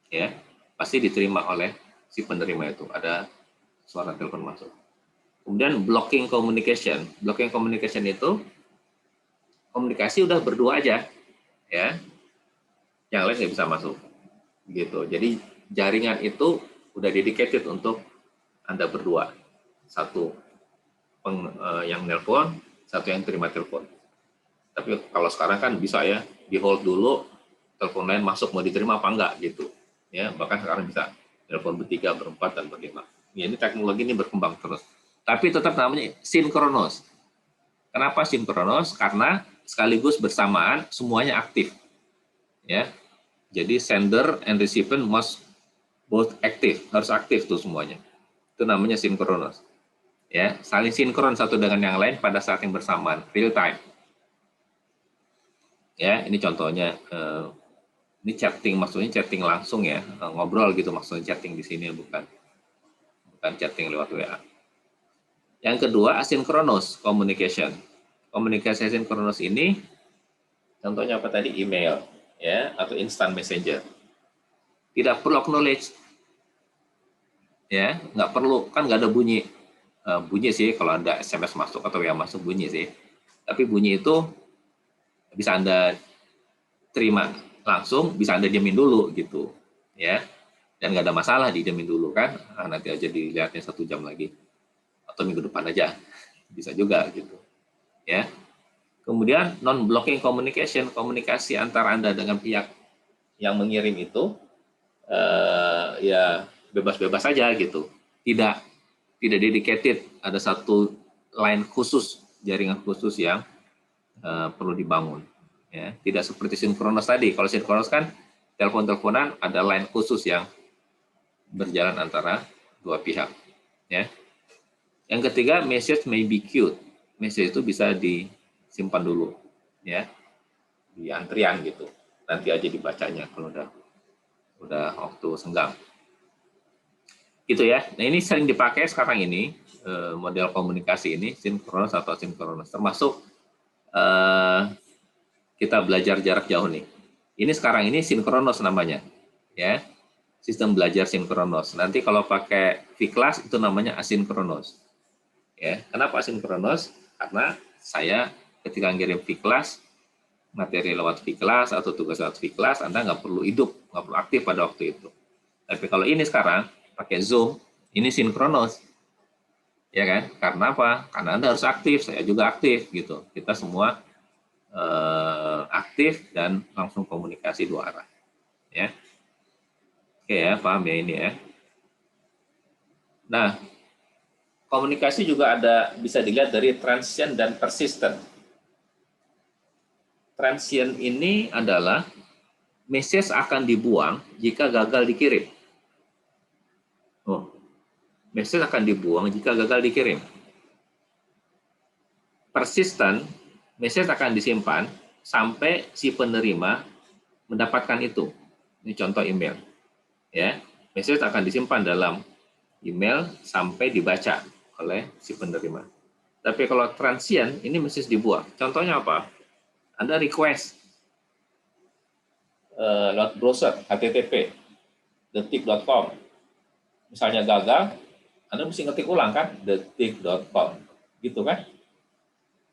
Ya, pasti diterima oleh si penerima itu, ada suara telepon masuk. Kemudian blocking communication. Blocking communication itu komunikasi udah berdua aja, ya, yang lain nggak bisa masuk, gitu. Jadi jaringan itu udah dedicated untuk Anda berdua, satu yang nelpon, satu yang terima telepon. Tapi kalau sekarang kan bisa ya, di hold dulu, telepon lain masuk mau diterima apa enggak gitu. Ya, bahkan sekarang bisa telepon bertiga, berempat dan berlima. Ya, ini teknologi ini berkembang terus. Tapi tetap namanya sinkronos. Kenapa sinkronos? Karena sekaligus bersamaan semuanya aktif. Ya. Jadi sender and recipient must both active, harus aktif tuh semuanya. Itu namanya sinkronos. Ya, saling sinkron satu dengan yang lain pada saat yang bersamaan, real time. Ya, ini contohnya, ini chatting, maksudnya chatting langsung ya, ngobrol gitu maksudnya, chatting di sini bukan chatting lewat WA. Yang kedua, asynchronous communication. Komunikasi asynchronous ini contohnya apa tadi? Email ya, atau instant messenger. Tidak perlu acknowledge. Ya, nggak perlu, kan nggak ada bunyi. Bunyi sih kalau ada SMS masuk atau WA masuk bunyi sih. Tapi bunyi itu bisa Anda terima langsung, bisa Anda diamin dulu gitu, ya. Dan nggak ada masalah diamin dulu kan, nanti aja dilihatnya 1 jam lagi atau minggu depan aja, bisa juga gitu, ya. Kemudian non-blocking communication, komunikasi antara Anda dengan pihak yang mengirim itu ya bebas-bebas saja gitu, tidak dedicated, ada satu line khusus, jaringan khusus yang perlu dibangun. Ya, tidak seperti sinkronos tadi. Kalau sinkronos kan telepon-teleponan ada line khusus yang berjalan antara dua pihak. Ya. Yang ketiga, message may be queued. Message itu bisa disimpan dulu, ya, di antrian gitu. Nanti aja dibacanya kalau udah waktu senggang. Gitu ya. Nah, ini sering dipakai sekarang ini, model komunikasi ini, sinkronos atau asinkronos. Termasuk kita belajar jarak jauh nih. Ini sekarang ini sinkronos namanya. Ya, sistem belajar sinkronos. Nanti kalau pakai V-Class itu namanya asinkronos. Ya, kenapa asinkronos? Karena saya ketika ngirim V-Class, materi lewat V-Class atau tugas lewat V-Class, Anda nggak perlu hidup, nggak perlu aktif pada waktu itu. Tapi kalau ini sekarang pakai Zoom, ini sinkronos, ya kan? Karena apa? Karena Anda harus aktif, saya juga aktif, gitu. Kita semua aktif dan langsung komunikasi dua arah, ya. Oke ya, paham ya ini ya. Nah, komunikasi juga ada bisa dilihat dari transient dan persistent. Transient ini adalah message akan dibuang jika gagal dikirim. Oh, message akan dibuang jika gagal dikirim. Persistent, message akan disimpan sampai si penerima mendapatkan itu. Ini contoh email. Ya, message akan disimpan dalam email sampai dibaca oleh si penerima. Tapi kalau transient, ini message dibuang. Contohnya apa? Anda request lewat browser http detik.com. Misalnya gagal, Anda mesti ngetik ulang kan, detik.com. Gitu kan?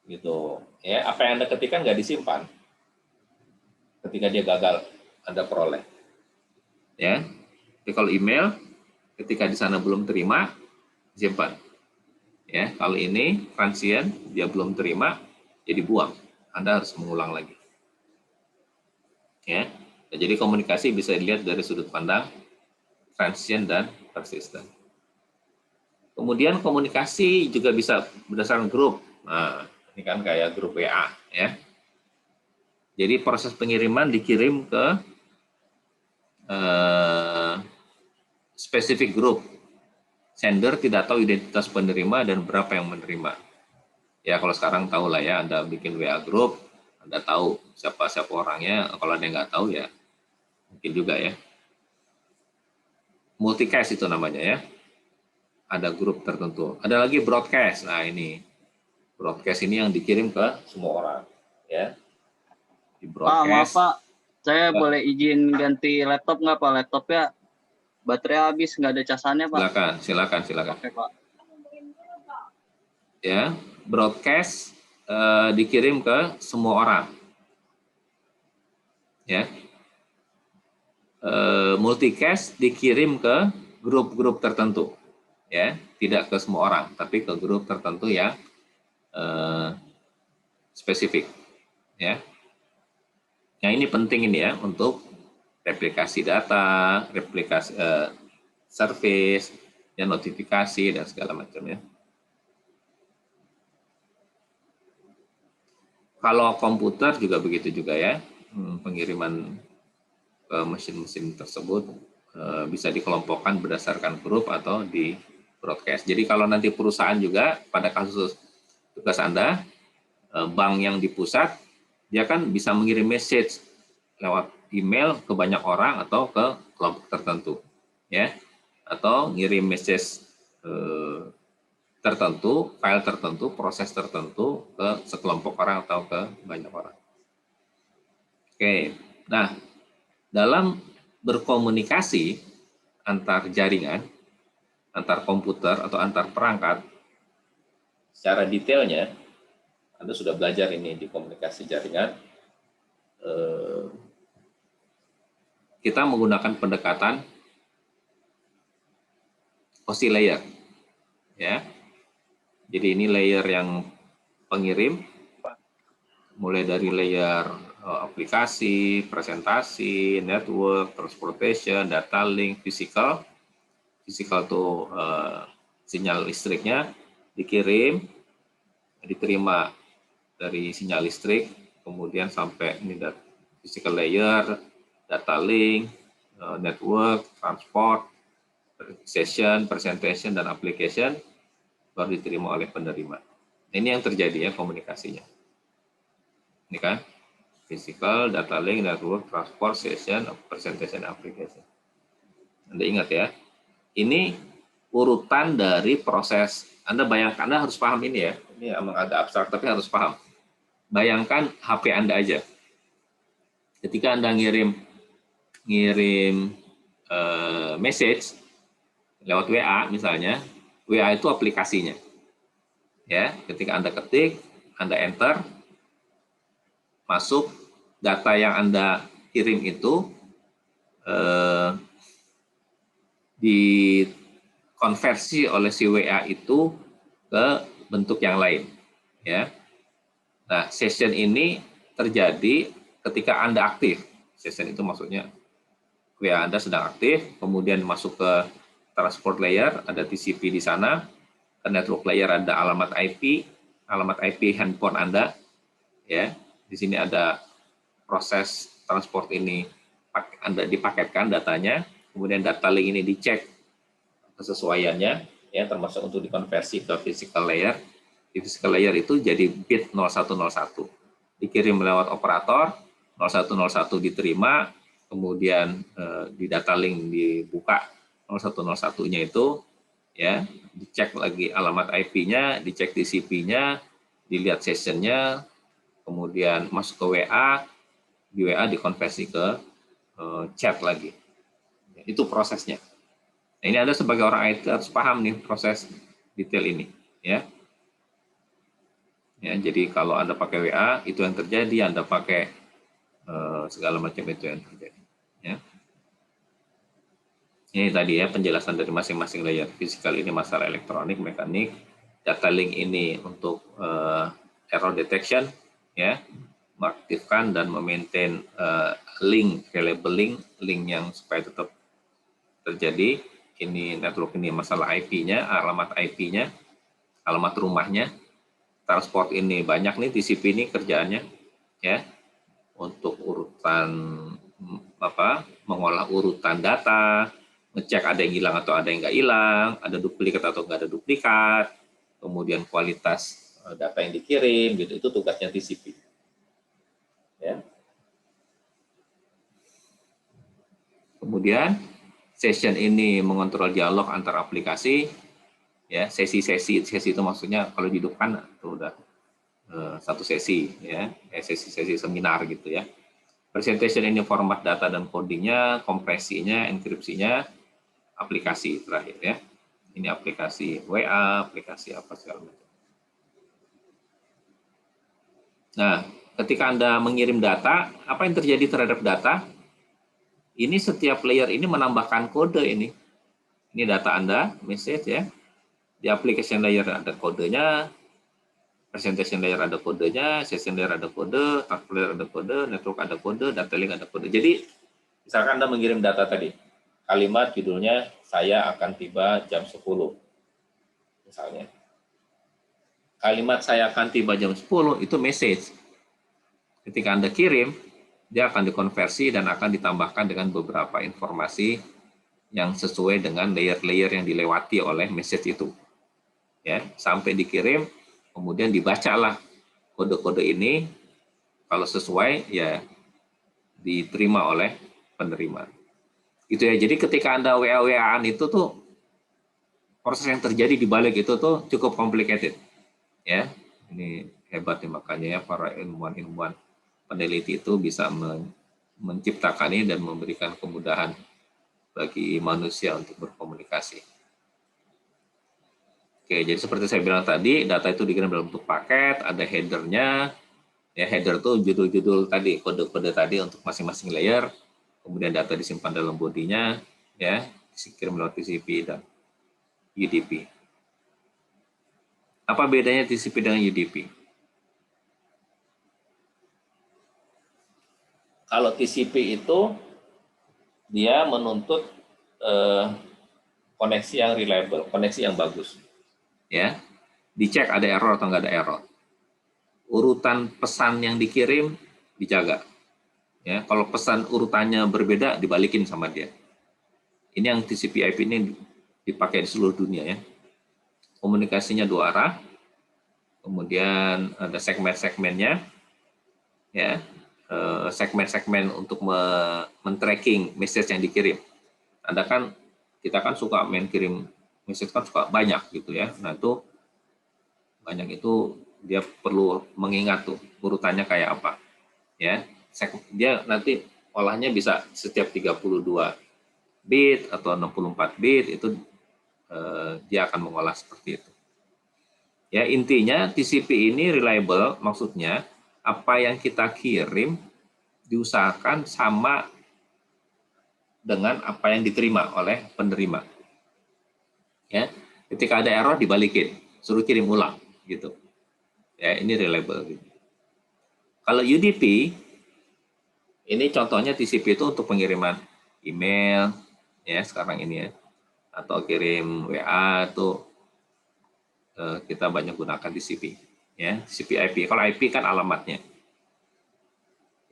Gitu. Ya, apa yang Anda ketikkan nggak disimpan ketika dia gagal Anda peroleh. Ya. Tapi kalau email, ketika di sana belum terima, simpan. Ya, kalau ini transient, dia belum terima, jadi buang. Anda harus mengulang lagi. Ya. Nah, jadi komunikasi bisa dilihat dari sudut pandang transient dan persistent. Kemudian komunikasi juga bisa berdasarkan grup. Nah, ini kan kayak grup WA, ya. Jadi proses pengiriman dikirim ke spesifik grup. Sender tidak tahu identitas penerima dan berapa yang menerima. Ya kalau sekarang tahu lah ya, Anda bikin WA grup, Anda tahu siapa orangnya. Kalau Anda nggak tahu ya mungkin juga ya. Multicast itu namanya ya. Ada grup tertentu. Ada lagi broadcast. Nah ini broadcast ini yang dikirim ke semua orang ya. Di Pak, maaf broadcast. Pak, saya boleh izin ganti laptop nggak Pak? Laptopnya baterai habis, nggak ada casannya Pak. Silakan. Oke Pak. Ya, broadcast dikirim ke semua orang. Ya, multicast dikirim ke grup-grup tertentu. Ya, tidak ke semua orang, tapi ke grup tertentu yang spesifik. Ya, yang ini penting ini ya untuk replikasi data, replikasi service, ya notifikasi dan segala macamnya. Kalau komputer juga begitu juga ya, pengiriman ke mesin-mesin tersebut bisa dikelompokkan berdasarkan grup atau di broadcast. Jadi kalau nanti perusahaan juga pada kasus tugas Anda, bank yang di pusat, dia kan bisa mengirim message lewat email ke banyak orang atau ke kelompok tertentu, ya, atau ngirim message tertentu, file tertentu, proses tertentu ke sekelompok orang atau ke banyak orang. Oke, nah dalam berkomunikasi antar jaringan, antar komputer atau antar perangkat, secara detailnya, Anda sudah belajar ini di komunikasi jaringan, kita menggunakan pendekatan OSI layer, ya. Jadi ini layer yang pengirim, mulai dari layer aplikasi, presentasi, network, transportation, data link, physical itu sinyal listriknya dikirim, diterima dari sinyal listrik, kemudian sampai ini physical layer, data link, network, transport, session, presentation, dan application baru diterima oleh penerima. Ini yang terjadi ya komunikasinya. Ini kan physical, data link, network, transport, session, presentation, application. Anda ingat ya, ini urutan dari proses. Anda bayangkan, Anda harus paham ini ya. Ini emang agak abstrak tapi harus paham. Bayangkan HP Anda aja. Ketika Anda ngirim message lewat WA misalnya, WA itu aplikasinya. Ya, ketika Anda ketik, Anda enter, masuk data yang Anda kirim itu dikonversi oleh si WA itu ke bentuk yang lain. Ya. Nah, session ini terjadi ketika Anda aktif. Session itu maksudnya WA Anda sedang aktif, kemudian masuk ke transport layer, ada TCP di sana, ke network layer ada alamat IP handphone Anda, ya. Di sini ada proses transport ini Anda dipaketkan datanya, kemudian data link ini dicek kesesuaiannya, ya, termasuk untuk dikonversi ke physical layer. Di physical layer itu jadi bit 0101, dikirim lewat operator, 0101 diterima, kemudian di data link dibuka 0101-nya itu, ya, dicek lagi alamat IP-nya, dicek TCP-nya, dilihat session-nya, kemudian masuk ke WA, di WA dikonversi ke chat lagi. Itu prosesnya. Nah, ini Anda sebagai orang IT harus paham nih proses detail ini, ya. Ya, jadi kalau Anda pakai WA itu yang terjadi, Anda pakai segala macam itu yang terjadi. Ya. Ini tadi ya penjelasan dari masing-masing layer. Physical ini masalah elektronik, mekanik. Data link ini untuk error detection, ya, mengaktifkan dan memaintain link, reliable link yang supaya tetap terjadi. Ini network ini masalah IP-nya, alamat IP-nya, alamat rumahnya. Transport ini banyak nih, TCP ini kerjaannya, ya, untuk urutan mengolah urutan data, ngecek ada yang hilang atau ada yang nggak hilang, ada duplikat atau nggak ada duplikat, kemudian kualitas data yang dikirim, gitu, itu tugasnya TCP. Ya. Kemudian session ini mengontrol dialog antar aplikasi, ya, sesi itu maksudnya kalau dihidupkan itu udah satu sesi, ya, sesi seminar gitu ya. Presentation ini format data dan codingnya, kompresinya, enkripsinya, aplikasi terakhir ya. Ini aplikasi WA, aplikasi apa segala macam. Nah, ketika Anda mengirim data, apa yang terjadi terhadap data? Ini setiap layer ini menambahkan kode ini. Ini data Anda, message ya. Di application layer ada kodenya, presentation layer ada kodenya, session layer ada kode, transport layer ada kode, network ada kode, data link ada kode. Jadi, misalkan Anda mengirim data tadi, kalimat judulnya, saya akan tiba jam 10. Misalnya. Kalimat saya akan tiba jam 10 itu message. Ketika Anda kirim, dia akan dikonversi dan akan ditambahkan dengan beberapa informasi yang sesuai dengan layer-layer yang dilewati oleh message itu. Ya, sampai dikirim, kemudian dibacalah kode-kode ini, kalau sesuai ya diterima oleh penerima. Gitu ya. Jadi ketika Anda WA-WA-an itu tuh proses yang terjadi di balik itu tuh cukup complicated. Ya. Ini hebat nih makanya ya para ilmuwan-ilmuwan peneliti itu bisa menciptakan ini dan memberikan kemudahan bagi manusia untuk berkomunikasi. Oke, jadi seperti saya bilang tadi, data itu dikirim dalam bentuk paket, ada header-nya. Ya, header itu judul-judul tadi, kode-kode tadi untuk masing-masing layer. Kemudian data disimpan dalam bodinya, ya, dikirim lewat TCP dan UDP. Apa bedanya TCP dengan UDP? Kalau TCP itu dia menuntut koneksi yang reliable, koneksi yang bagus. Ya, dicek ada error atau nggak ada error. Urutan pesan yang dikirim dijaga. Ya, kalau pesan urutannya berbeda dibalikin sama dia. Ini yang TCP/IP ini dipakai di seluruh dunia ya. Komunikasinya dua arah. Kemudian ada segmen-segmennya. Ya, segmen-segmen untuk men-tracking message yang dikirim. Kita kan suka main kirim message kan suka banyak gitu ya. Nah itu banyak itu dia perlu mengingat tuh urutannya kayak apa ya. Dia nanti olahnya bisa setiap 32 bit atau 64 bit itu dia akan mengolah seperti itu. Ya intinya TCP ini reliable, maksudnya apa yang kita kirim diusahakan sama dengan apa yang diterima oleh penerima. Ya, ketika ada error dibalikin, suruh kirim ulang gitu. Ya, ini reliable. Gitu. Kalau UDP ini contohnya TCP itu untuk pengiriman email ya sekarang ini ya, atau kirim WA tuh kita banyak gunakan TCP ya, TCP IP. Kalau IP kan alamatnya.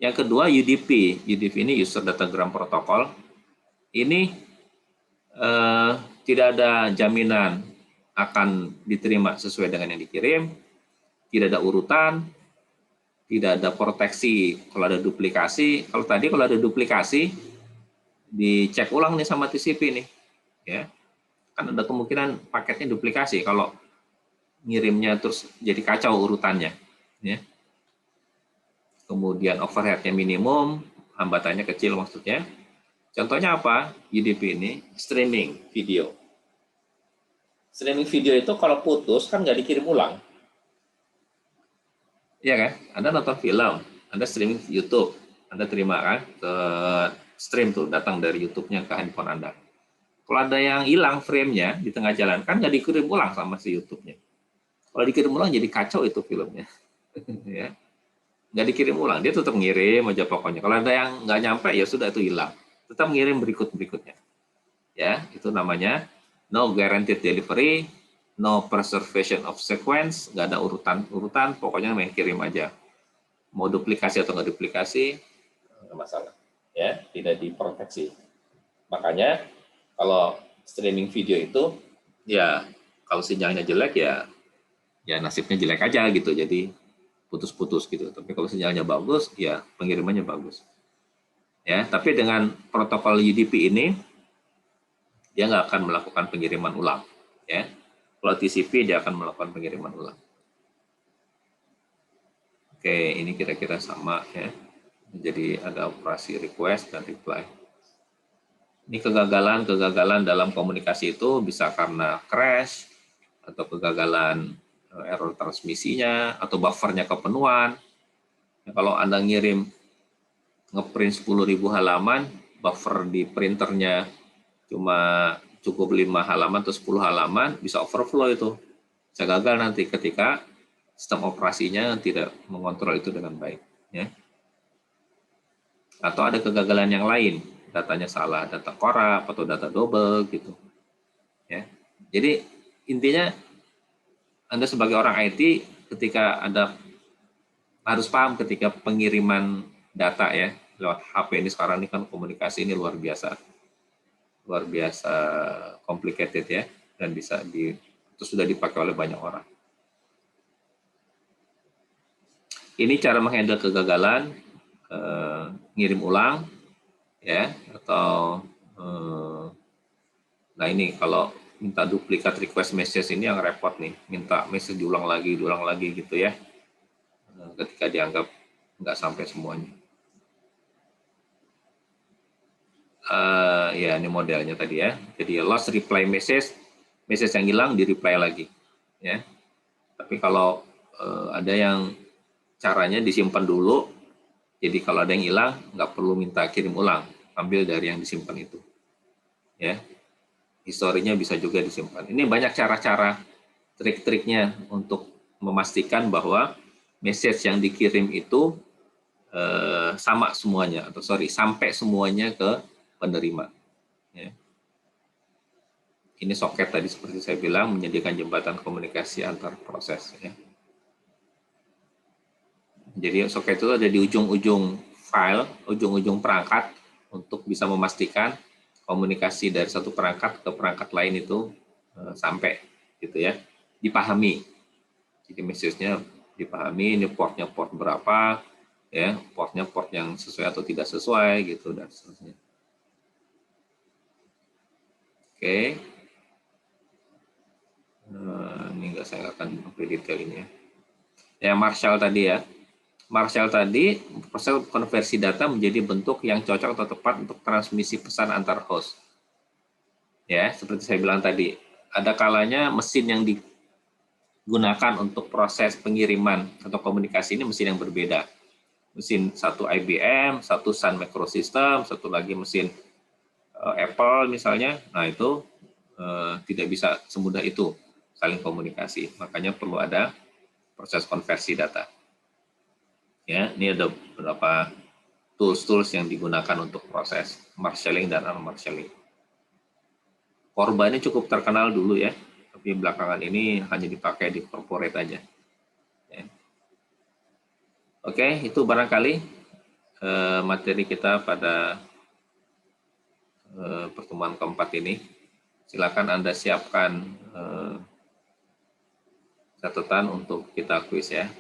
Yang kedua UDP. UDP ini User Datagram Protocol. Ini tidak ada jaminan akan diterima sesuai dengan yang dikirim, tidak ada urutan, tidak ada proteksi kalau ada duplikasi. Kalau tadi kalau ada duplikasi, dicek ulang nih sama TCP nih, ya kan ada kemungkinan paketnya duplikasi kalau ngirimnya terus jadi kacau urutannya, ya. Kemudian overheadnya minimum, hambatannya kecil maksudnya. Contohnya apa? UDP ini streaming video. Streaming video itu kalau putus kan nggak dikirim ulang. Iya kan? Anda nonton film, Anda streaming YouTube, Anda terima kan ke stream tuh datang dari YouTube-nya ke handphone Anda. Kalau ada yang hilang frame-nya di tengah jalan kan nggak dikirim ulang sama si YouTube-nya. Kalau dikirim ulang jadi kacau itu filmnya. Ya. Nggak dikirim ulang, dia tetap ngirim aja pokoknya. Kalau ada yang nggak nyampe ya sudah itu hilang. Tetap ngirim berikutnya. Ya, itu namanya no guaranteed delivery, no preservation of sequence, nggak ada urutan, pokoknya main kirim aja. Mau duplikasi atau nggak duplikasi, nggak masalah. Ya, tidak diproteksi. Makanya kalau streaming video itu, ya kalau sinyalnya jelek ya nasibnya jelek aja gitu. Jadi putus-putus gitu. Tapi kalau sinyalnya bagus, ya pengirimannya bagus. Ya, tapi dengan protokol UDP ini dia nggak akan melakukan pengiriman ulang. Ya, kalau TCP dia akan melakukan pengiriman ulang. Oke, ini kira-kira sama ya. Jadi ada operasi request dan reply. Ini kegagalan dalam komunikasi itu bisa karena crash atau kegagalan error transmisinya atau buffernya kepenuhan. Ya, kalau Anda ngirim ngeprint 10.000 halaman, buffer di printernya cuma cukup 5 halaman atau 10 halaman, bisa overflow itu. Bisa gagal nanti ketika sistem operasinya tidak mengontrol itu dengan baik. Ya. Atau ada kegagalan yang lain, datanya salah, data korup atau data double gitu. Ya. Jadi intinya Anda sebagai orang IT ketika Anda harus paham ketika pengiriman data ya lewat HP ini sekarang ini kan komunikasi ini luar biasa complicated ya, dan itu sudah dipakai oleh banyak orang. Ini cara menghandle kegagalan, ngirim ulang ya, atau nah ini kalau minta duplikat request message ini yang repot nih, minta message diulang lagi gitu ya, ketika dianggap nggak sampai semuanya. Ya ini modelnya tadi ya. Jadi lost reply message yang hilang di reply lagi ya. Tapi kalau ada yang caranya disimpan dulu, jadi kalau ada yang hilang nggak perlu minta kirim ulang, ambil dari yang disimpan itu ya. Historinya bisa juga disimpan. Ini banyak cara-cara, trik-triknya untuk memastikan bahwa message yang dikirim itu sama semuanya, atau sampai semuanya ke penerima. Ya. Ini soket tadi seperti saya bilang menyediakan jembatan komunikasi antar proses. Ya. Jadi soket itu ada di ujung-ujung file, ujung-ujung perangkat untuk bisa memastikan komunikasi dari satu perangkat ke perangkat lain itu sampai, gitu ya, dipahami. Jadi message-nya dipahami, ini portnya port berapa, ya, portnya port yang sesuai atau tidak sesuai, gitu dan seterusnya. Oke. Ini enggak, saya akan lebih detail ini ya. Yang Marshall tadi ya. Marshall tadi, proses konversi data menjadi bentuk yang cocok atau tepat untuk transmisi pesan antar host. Ya, seperti saya bilang tadi, ada kalanya mesin yang digunakan untuk proses pengiriman atau komunikasi ini mesin yang berbeda. Mesin satu IBM, satu Sun Microsystem, satu lagi mesin Apple misalnya. Nah, itu tidak bisa semudah itu saling komunikasi. Makanya perlu ada proses konversi data. Ya, ini ada beberapa tools-tools yang digunakan untuk proses marshalling dan unmarshalling. Korba ini cukup terkenal dulu ya, tapi belakangan ini hanya dipakai di corporate aja. Ya. Oke, itu barangkali materi kita pada pertemuan keempat ini. Silakan Anda siapkan catatan untuk kita kuis ya.